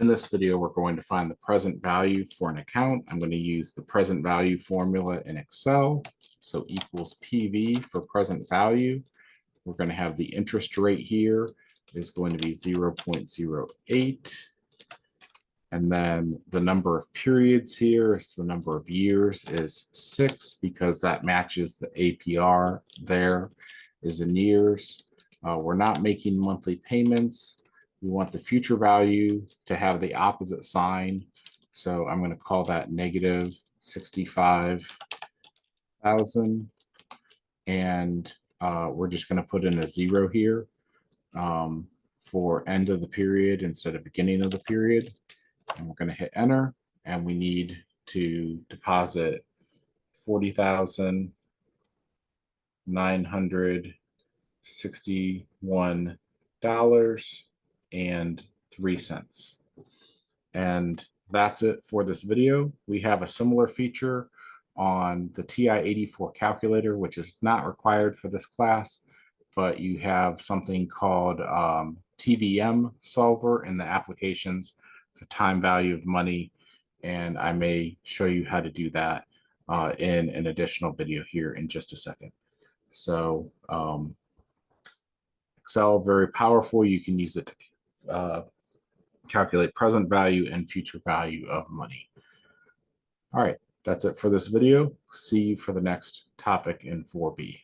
In this video, we're going to find the present value for an account. I'm going to use the present value formula in Excel. So equals PV for present value. We're going to have the interest rate here is going to be 0.08. And then the number of periods here is the number of years is 6 because that matches the APR there is in years. We're not making monthly payments. We want the future value to have the opposite sign. So I'm going to call that negative 65,000. And we're just going to put in a 0 here for end of the period instead of beginning of the period. And we're going to hit enter, and we need to deposit $40,961.03. And that's it for this video. We have a similar feature on the TI-84 calculator, which is not required for this class, but you have something called TVM solver in the applications for time value of money, and I may show you how to do that in an additional video here in just a second. So Excel, very powerful. You can use it to calculate present value and future value of money. All right, that's it for this video. See you for the next topic in 4B.